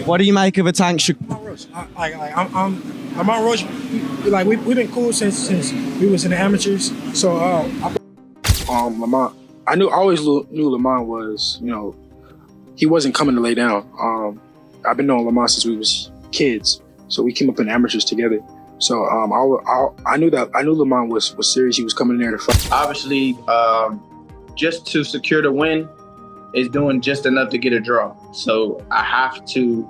What do you make of a Tank? Lamont Roach. I'm Lamont Roach. We've been cool since we was in the amateurs. So Lamont, I always knew Lamont was, he wasn't coming to lay down. I've been knowing Lamont since we was kids, so we came up in amateurs together. So I knew Lamont was serious. He was coming in there to fight. Obviously, just to secure the win is doing just enough to get a draw. So I have to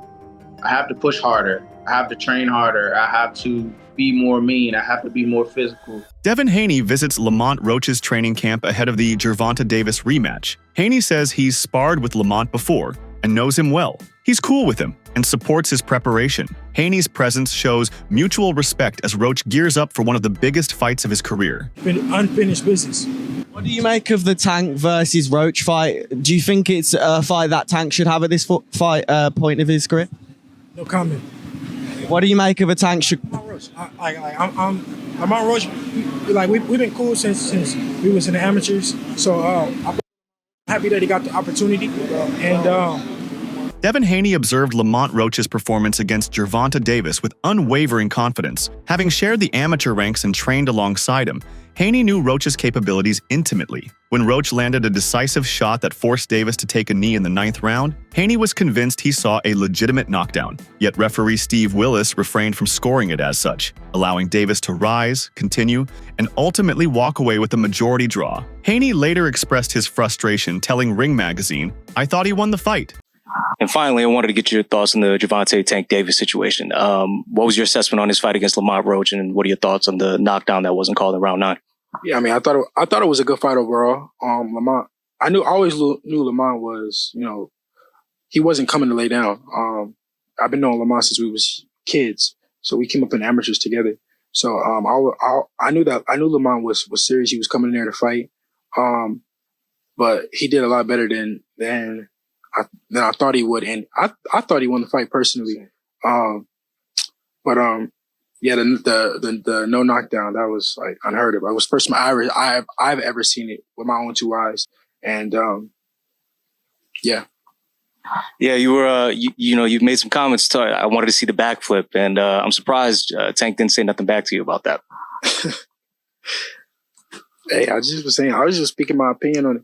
push harder. I have to train harder. I have to be more mean. I have to be more physical. Devin Haney visits Lamont Roach's training camp ahead of the Gervonta Davis rematch. Haney says he's sparred with Lamont before and knows him well. He's cool with him and supports his preparation. Haney's presence shows mutual respect as Roach gears up for one of the biggest fights of his career. Unfinished business. What do you make of the Tank versus Roach fight? Do you think it's a fight that Tank should have at this point of his career? No comment. What do you make of a Tank? Lamont Roach. I'm Lamont Roach. We've been cool since we was in the amateurs. So I'm happy that he got the opportunity. And Devin Haney observed Lamont Roach's performance against Gervonta Davis with unwavering confidence. Having shared the amateur ranks and trained alongside him, Haney knew Roach's capabilities intimately. When Roach landed a decisive shot that forced Davis to take a knee in the 9th round, Haney was convinced he saw a legitimate knockdown. Yet referee Steve Willis refrained from scoring it as such, allowing Davis to rise, continue, and ultimately walk away with a majority draw. Haney later expressed his frustration, telling Ring magazine, "I thought he won the fight." And finally, I wanted to get your thoughts on the Gervonta Tank Davis situation. What was your assessment on his fight against Lamont Roach, and what are your thoughts on the knockdown that wasn't called in round 9? Yeah, I thought it was a good fight overall. Lamont, I always knew Lamont was, he wasn't coming to lay down. I've been knowing Lamont since we was kids, so we came up in amateurs together. So I knew Lamont was serious. He was coming in there to fight. But he did a lot better than I thought he would, and I thought he won the fight personally. Yeah, the no knockdown, that was like unheard of. It was the first time I've ever seen it with my own 2 eyes, and yeah. Yeah, you were you've made some comments. I wanted to see the backflip, and I'm surprised Tank didn't say nothing back to you about that. Hey, I was just speaking my opinion on it.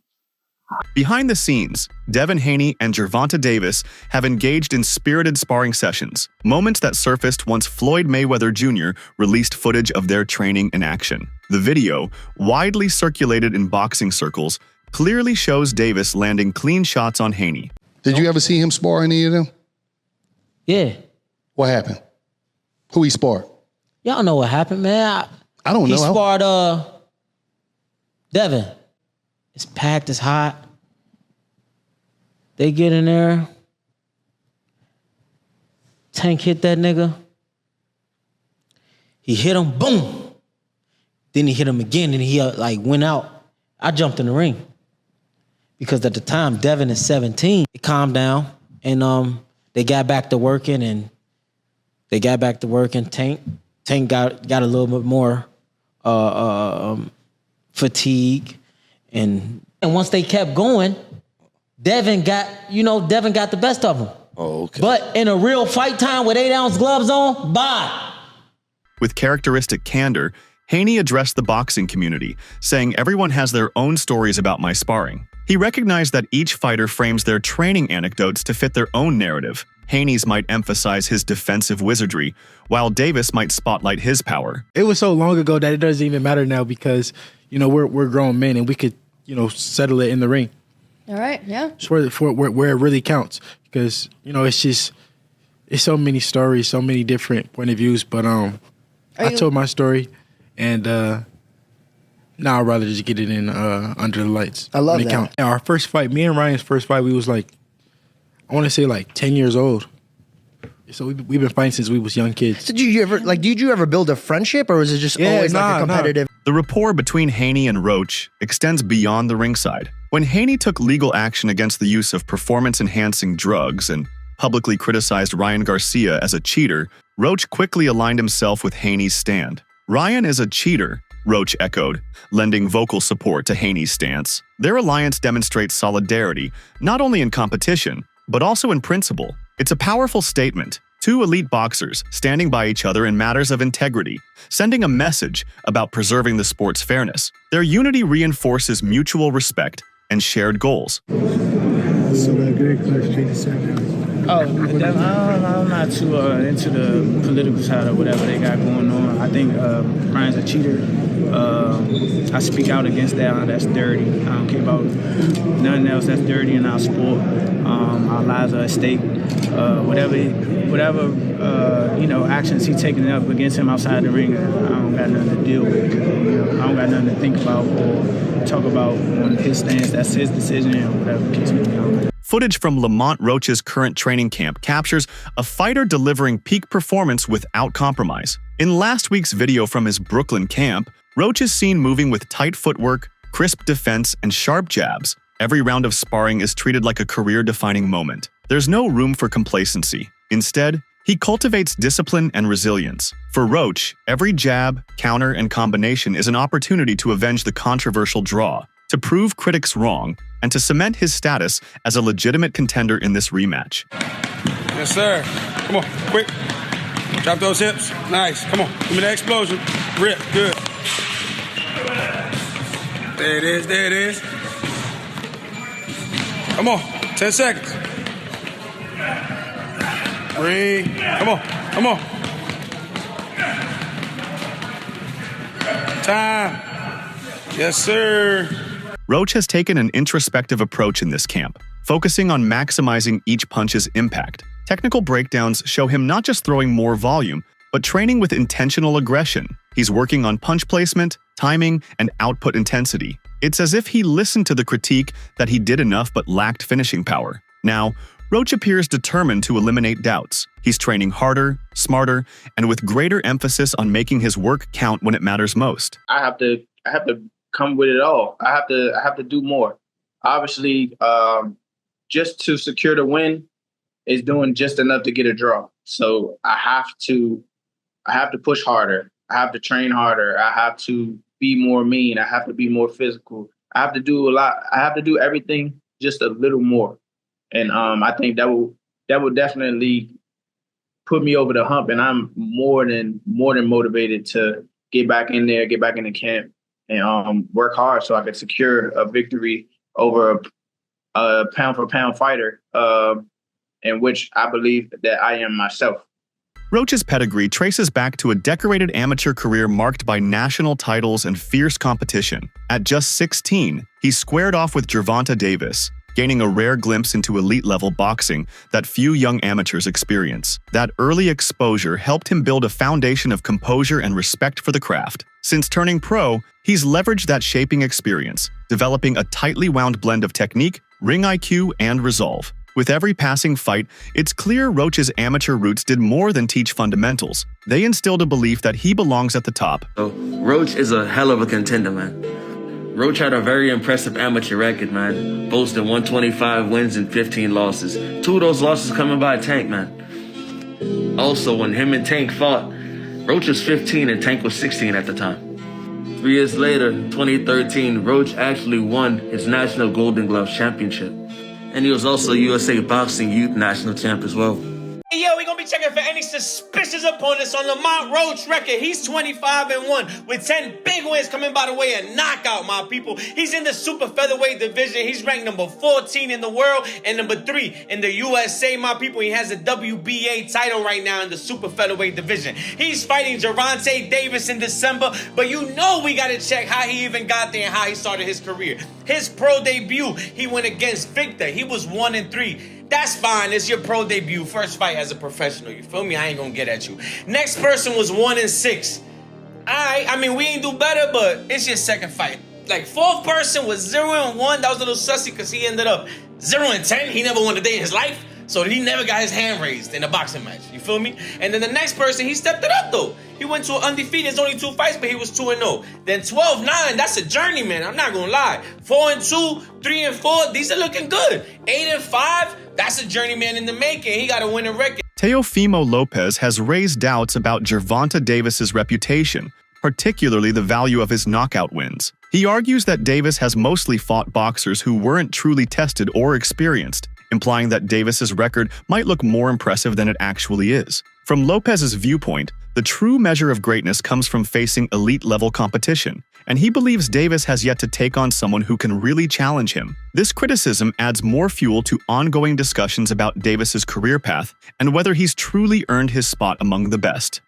Behind the scenes, Devin Haney and Gervonta Davis have engaged in spirited sparring sessions, moments that surfaced once Floyd Mayweather Jr. released footage of their training in action. The video, widely circulated in boxing circles, clearly shows Davis landing clean shots on Haney. Did you ever see him spar any of them? Yeah. What happened? Who he sparred? Y'all know what happened, man. I don't know. He sparred Devin. It's packed, it's hot. They get in there. Tank hit that nigga. He hit him, boom. Then he hit him again, and he went out. I jumped in the ring. Because at the time, Devin is 17. It calmed down, and they got back to working, Tank got a little bit more fatigue. And once they kept going, Devin got the best of them. Oh, okay. But in a real fight time with 8-ounce gloves on, bye. With characteristic candor, Haney addressed the boxing community, saying everyone has their own stories about my sparring. He recognized that each fighter frames their training anecdotes to fit their own narrative. Haney's might emphasize his defensive wizardry, while Davis might spotlight his power. it was so long ago that it doesn't even matter now because, we're grown men and we could, settle it in the ring. All right, yeah. It's where it really counts because, it's so many stories, so many different point of views. But I told my story, and now I'd rather just get it in under the lights. I love that. Counts. Our first fight, me and Ryan's first fight, we was I want to say 10 years old. So we've been fighting since we was young kids. So did you ever build a friendship, or was it just always a competitive? The rapport between Haney and Roach extends beyond the ringside. When Haney took legal action against the use of performance-enhancing drugs and publicly criticized Ryan Garcia as a cheater, Roach quickly aligned himself with Haney's stand. "Ryan is a cheater," Roach echoed, lending vocal support to Haney's stance. Their alliance demonstrates solidarity, not only in competition, but also in principle. It's a powerful statement. Two elite boxers standing by each other in matters of integrity, sending a message about preserving the sport's fairness. Their unity reinforces mutual respect and shared goals. I'm not too into the political side or whatever they got going on. I think Brian's a cheater. I speak out against that. That's dirty. I don't care about nothing else that's dirty in our sport. Our lives are at stake. Whatever actions he's taking up against him outside the ring, I don't got nothing to deal with. I don't got nothing to think about or talk about on his stance. That's his decision or whatever the case may be. Footage from Lamont Roach's current training camp captures a fighter delivering peak performance without compromise. In last week's video from his Brooklyn camp, Roach is seen moving with tight footwork, crisp defense, and sharp jabs. Every round of sparring is treated like a career-defining moment. There's no room for complacency. Instead, he cultivates discipline and resilience. For Roach, every jab, counter, and combination is an opportunity to avenge the controversial draw, to prove critics wrong, and to cement his status as a legitimate contender in this rematch. Yes, sir. Come on, quick. Drop those hips. Nice. Come on. Give me that explosion. Rip. Good. There it is. There it is. Come on. 10 seconds. Breathe. Come on. Come on. Time. Yes, sir. Roach has taken an introspective approach in this camp, focusing on maximizing each punch's impact. Technical breakdowns show him not just throwing more volume, but training with intentional aggression. He's working on punch placement, timing, and output intensity. It's as if he listened to the critique that he did enough but lacked finishing power. Now, Roach appears determined to eliminate doubts. He's training harder, smarter, and with greater emphasis on making his work count when it matters most. I have to come with it all. I have to do more. Obviously, just to secure the win is doing just enough to get a draw. So I have to push harder. I have to train harder. I have to be more mean. I have to be more physical. I have to do a lot. I have to do everything just a little more. And I think that will definitely put me over the hump. And I'm more than motivated to get back in there, get back in the camp, and work hard so I can secure a victory over a pound-for-pound fighter, in which I believe that I am myself. Roach's pedigree traces back to a decorated amateur career marked by national titles and fierce competition. At just 16, he squared off with Gervonta Davis, gaining a rare glimpse into elite-level boxing that few young amateurs experience. That early exposure helped him build a foundation of composure and respect for the craft. Since turning pro, he's leveraged that shaping experience, developing a tightly wound blend of technique, ring IQ, and resolve. With every passing fight, it's clear Roach's amateur roots did more than teach fundamentals. They instilled a belief that he belongs at the top. So, Roach is a hell of a contender, man. Roach had a very impressive amateur record, man, boasting 125 wins and 15 losses. 2 of those losses coming by Tank, man. Also, when him and Tank fought, Roach was 15 and Tank was 16 at the time. 3 years later, 2013, Roach actually won his National Golden Glove Championship. And he was also USA Boxing Youth National Champ as well. Hey, yo, we gonna be checking for any suspicious opponents on Lamont Roach record. He's 25-1 with 10 big wins coming by the way of knockout, my people. He's in the super featherweight division. He's ranked number 14 in the world and number 3 in the USA, my people. He has a WBA title right now in the super featherweight division. He's fighting Gervonta Davis in December, but you know we gotta check how he even got there and how he started his career. His pro debut, he went against Victor. He was 1-3. That's fine. It's your pro debut. First fight as a professional. You feel me? I ain't gonna get at you. Next person was 1-6. Alright, I mean, we ain't do better, but it's your second fight. Like, fourth person was 0-1. That was a little sussy because he ended up 0-10. He never won a day in his life. So he never got his hand raised in a boxing match. You feel me? And then the next person, he stepped it up, though. He went to undefeated. It's only 2 fights, but he was 2-0. Then 12-9, that's a journeyman. I'm not gonna lie. 4-2, 3-4, these are looking good. 8-5, that's a journeyman in the making. He got a winning record. Teofimo Lopez has raised doubts about Gervonta Davis's reputation, particularly the value of his knockout wins. He argues that Davis has mostly fought boxers who weren't truly tested or experienced. implying that Davis's record might look more impressive than it actually is. From Lopez's viewpoint, the true measure of greatness comes from facing elite-level competition, and he believes Davis has yet to take on someone who can really challenge him. This criticism adds more fuel to ongoing discussions about Davis's career path and whether he's truly earned his spot among the best.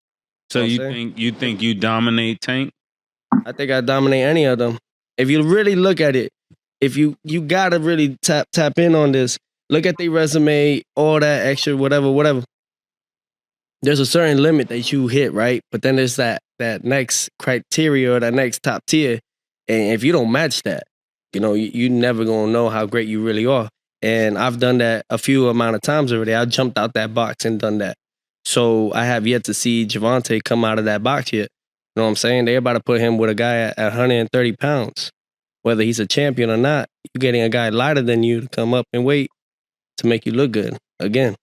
So you think you dominate Tank? I think I dominate any of them. If you really look at it, if you gotta really tap in on this, look at their resume, all that extra, whatever. There's a certain limit that you hit, right? But then there's that next criteria or that next top tier. And if you don't match that, you never gonna know how great you really are. And I've done that a few amount of times already. I jumped out that box and done that. So I have yet to see Gervonta come out of that box yet. You know what I'm saying? They're about to put him with a guy at 130 pounds. Whether he's a champion or not, you're getting a guy lighter than you to come up and weight to make you look good again.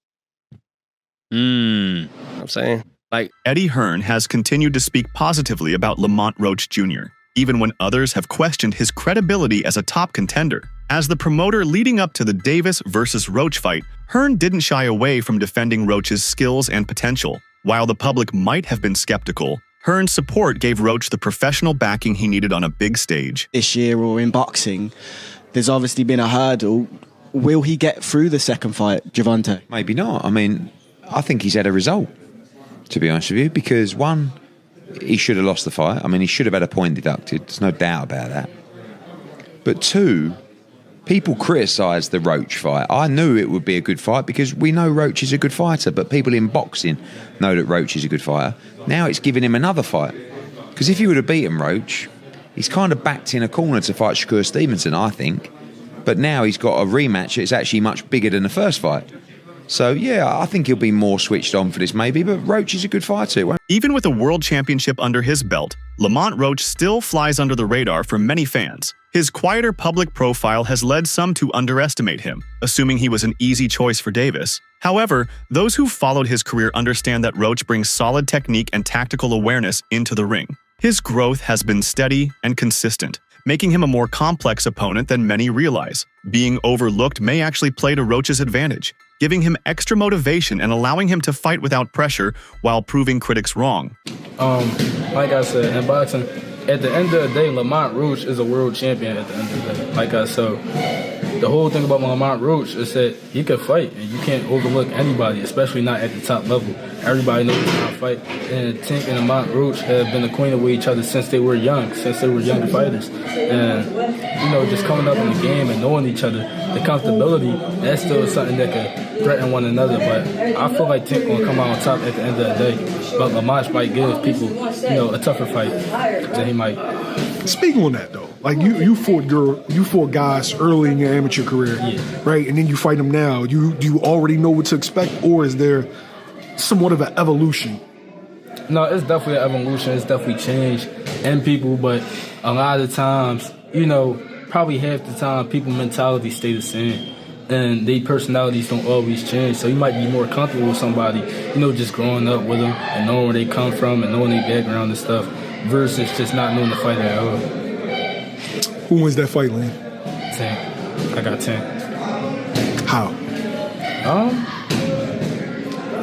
You know what I'm saying? Like Eddie Hearn has continued to speak positively about Lamont Roach Jr., even when others have questioned his credibility as a top contender. As the promoter leading up to the Davis versus Roach fight, Hearn didn't shy away from defending Roach's skills and potential. While the public might have been skeptical, Hearn's support gave Roach the professional backing he needed on a big stage. This year or in boxing, there's obviously been a hurdle. Will he get through the second fight, Gervonta? Maybe not. I mean, I think he's had a result, to be honest with you, because one, he should have lost the fight. I mean, he should have had a point deducted. There's no doubt about that. But two, people criticised the Roach fight. I knew it would be a good fight because we know Roach is a good fighter, but people in boxing know that Roach is a good fighter. Now it's giving him another fight. Because if he would have beaten Roach, he's kind of backed in a corner to fight Shakur Stevenson, I think. But now he's got a rematch that's actually much bigger than the first fight. So, yeah, I think he'll be more switched on for this maybe, but Roach is a good fighter. Even with a world championship under his belt, Lamont Roach still flies under the radar for many fans. His quieter public profile has led some to underestimate him, assuming he was an easy choice for Davis. However, those who followed his career understand that Roach brings solid technique and tactical awareness into the ring. His growth has been steady and consistent, making him a more complex opponent than many realize. Being overlooked may actually play to Roach's advantage, giving him extra motivation and allowing him to fight without pressure while proving critics wrong. Like I said, in boxing, at the end of the day, Lamont Roach is a world champion at the end of the day. Like I said, the whole thing about Lamont Roach is that he could fight, and you can't overlook anybody, especially not at the top level. Everybody knows he can fight, and Tank and Lamont Roach have been acquainted with each other since they were young fighters. And, just coming up in the game and knowing each other, the comfortability, that's still something that could threaten one another. But I feel like Tank will come out on top at the end of the day. But Lamont might give people, a tougher fight than he might. Speaking on that, though, like you fought guys early in your amateur career, right? And then you fight them now. Do you already know what to expect, or is there somewhat of an evolution? No, it's definitely an evolution. It's definitely changed in people, but a lot of times, probably half the time, people's mentality stay the same. And their personalities don't always change. So you might be more comfortable with somebody, just growing up with them and knowing where they come from and knowing their background and stuff, versus just not knowing the fighter at all. Who wins that fight, Lane? Tank. I got Tank. How?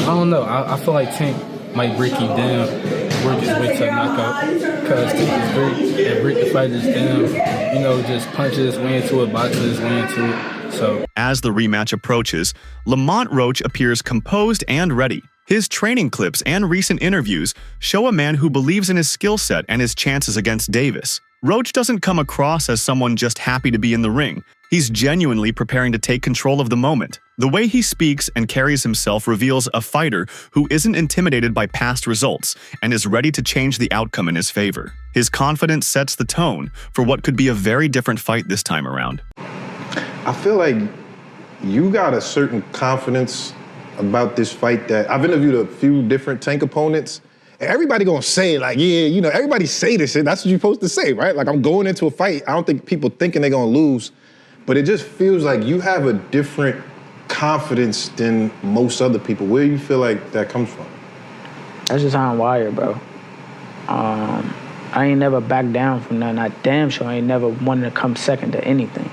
I don't know. I feel like Tank might break him down, work his way to a knockout. Because Tank is great at break the fighters down. Just punches his way into it, boxes his way into it. So, as the rematch approaches, Lamont Roach appears composed and ready. His training clips and recent interviews show a man who believes in his skill set and his chances against Davis. Roach doesn't come across as someone just happy to be in the ring. He's genuinely preparing to take control of the moment. The way he speaks and carries himself reveals a fighter who isn't intimidated by past results and is ready to change the outcome in his favor. His confidence sets the tone for what could be a very different fight this time around. I feel like you got a certain confidence about this fight that I've interviewed a few different Tank opponents, and everybody gonna say like, yeah, everybody say this shit. That's what you're supposed to say, right? Like, I'm going into a fight. I don't think people thinking they're gonna lose, but it just feels like you have a different confidence than most other people. Where do you feel like that comes from? That's just how I'm wired, bro. I ain't never backed down from nothing. I damn sure ain't never wanted to come second to anything.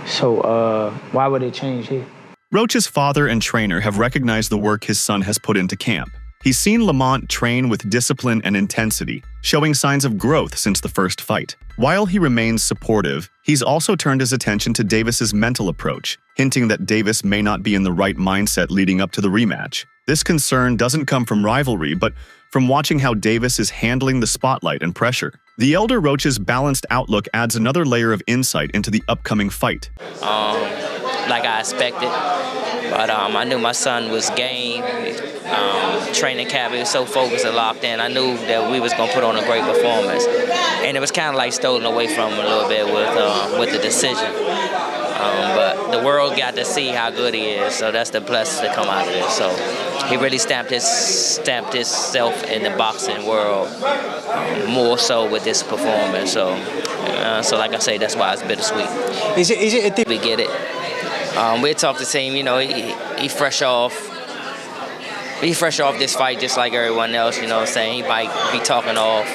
So why would it change here? Roach's father and trainer have recognized the work his son has put into camp. He's seen Lamont train with discipline and intensity, showing signs of growth since the first fight. While he remains supportive, he's also turned his attention to Davis's mental approach, hinting that Davis may not be in the right mindset leading up to the rematch. This concern doesn't come from rivalry, but from watching how Davis is handling the spotlight and pressure. The elder Roach's balanced outlook adds another layer of insight into the upcoming fight. Like I expected, but I knew my son was game. Training camp, he was so focused and locked in. I knew that we was gonna put on a great performance, and it was kind of like stolen away from him a little bit with the decision. But the world got to see how good he is, so that's the plus to come out of this. So he really stamped himself in the boxing world more so with this performance. So like I say, that's why it's bittersweet. Is it we get it. We talked to the team, you know, he fresh off this fight just like everyone else, you know what I'm saying? He might be talking off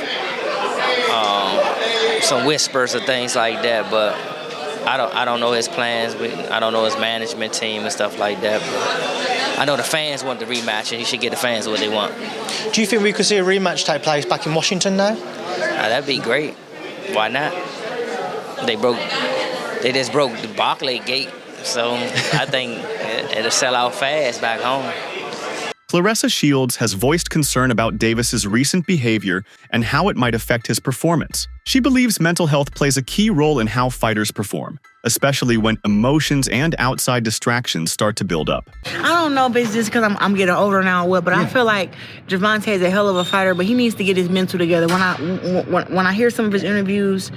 some whispers or things like that, but I don't know his plans. I don't know his management team and stuff like that, but I know the fans want the rematch, and he should get the fans what they want. Do you think we could see a rematch take place back in Washington now? That'd be great. Why not? They just broke the Barclay gate, so I think it'll sell out fast back home. Claressa Shields has voiced concern about Davis's recent behavior and how it might affect his performance. She believes mental health plays a key role in how fighters perform, especially when emotions and outside distractions start to build up. I don't know if it's just because I'm getting older now or what, but I feel like Gervonta is a hell of a fighter, but he needs to get his mental together. When I hear some of his interviews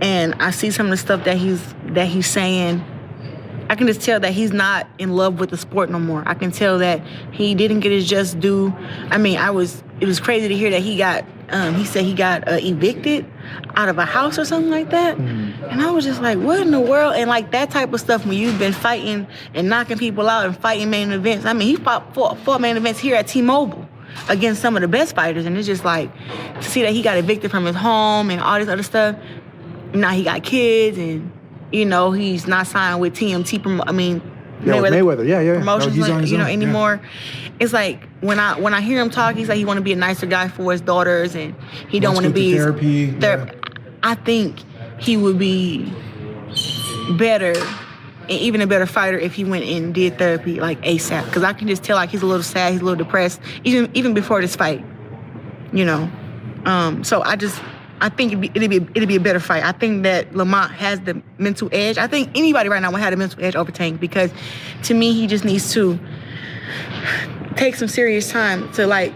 and I see some of the stuff that he's saying, I can just tell that he's not in love with the sport no more. I can tell that he didn't get his just due. I mean, it was crazy to hear that he said he got evicted out of a house or something like that. And I was just like, what in the world? And like that type of stuff when you've been fighting and knocking people out and fighting main events. I mean, he fought four main events here at T-Mobile against some of the best fighters. And it's just like, to see that he got evicted from his home and all this other stuff. Now he got kids and, you know, he's not signed with TMT. Mayweather. Promotions, No, he's on his own. anymore. It's like when I hear him talk, he's like he want to be a nicer guy for his daughters, and he don't want to be therapy. I think he would be better, and even a better fighter if he went and did therapy like ASAP. Because I can just tell like he's a little sad, he's a little depressed, even before this fight. You know, so I think it'd be a better fight. I think that Lamont has the mental edge. I think anybody right now would have the mental edge over Tank because, to me, he just needs to take some serious time to, like,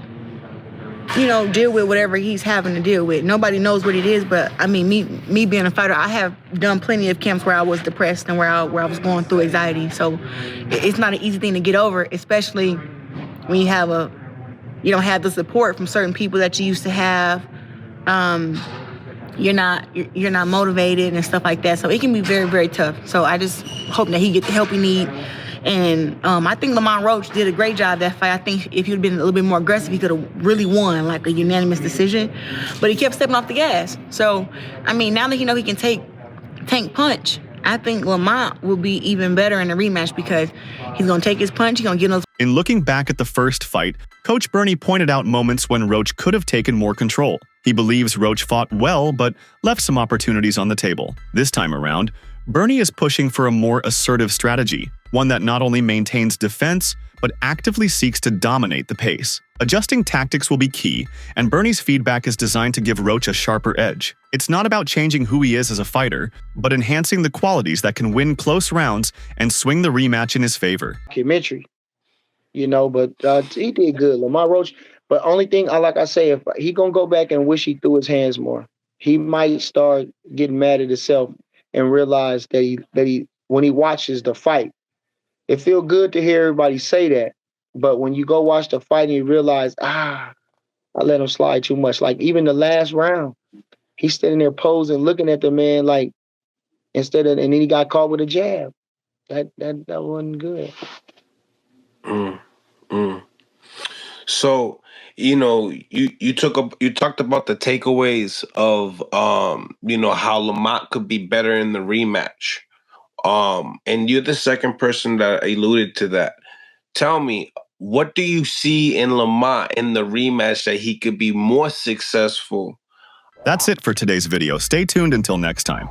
you know, deal with whatever he's having to deal with. Nobody knows what it is, but I mean, me being a fighter, I have done plenty of camps where I was depressed and where I was going through anxiety. So it's not an easy thing to get over, especially when you don't have the support from certain people that you used to have. You're not motivated and stuff like that. So it can be very, very tough. So I just hope that he gets the help he needs. And I think Lamont Roach did a great job that fight. I think if he'd been a little bit more aggressive, he could have really won, like a unanimous decision. But he kept stepping off the gas. So, I mean, now that he can take Tank punch, I think Lamont will be even better in the rematch because he's going to take his punch, he's going to get those. In looking back at the first fight, Coach Bernie pointed out moments when Roach could have taken more control. He believes Roach fought well, but left some opportunities on the table. This time around, Bernie is pushing for a more assertive strategy, one that not only maintains defense, but actively seeks to dominate the pace. Adjusting tactics will be key, and Bernie's feedback is designed to give Roach a sharper edge. It's not about changing who he is as a fighter, but enhancing the qualities that can win close rounds and swing the rematch in his favor. Documentary, you know, but he did good, Lamont Roach. But only thing, like I say, if he gonna go back and wish he threw his hands more, he might start getting mad at himself and realize that he when he watches the fight, it feel good to hear everybody say that. But when you go watch the fight and you realize, I let him slide too much. Like even the last round, he's standing there posing, looking at the man like and then he got caught with a jab. That wasn't good. So, you know, you talked about the takeaways of you know, how Lamont could be better in the rematch. And you're the second person that alluded to that. Tell me, what do you see in Lamont in the rematch that he could be more successful? That's it for today's video. Stay tuned until next time.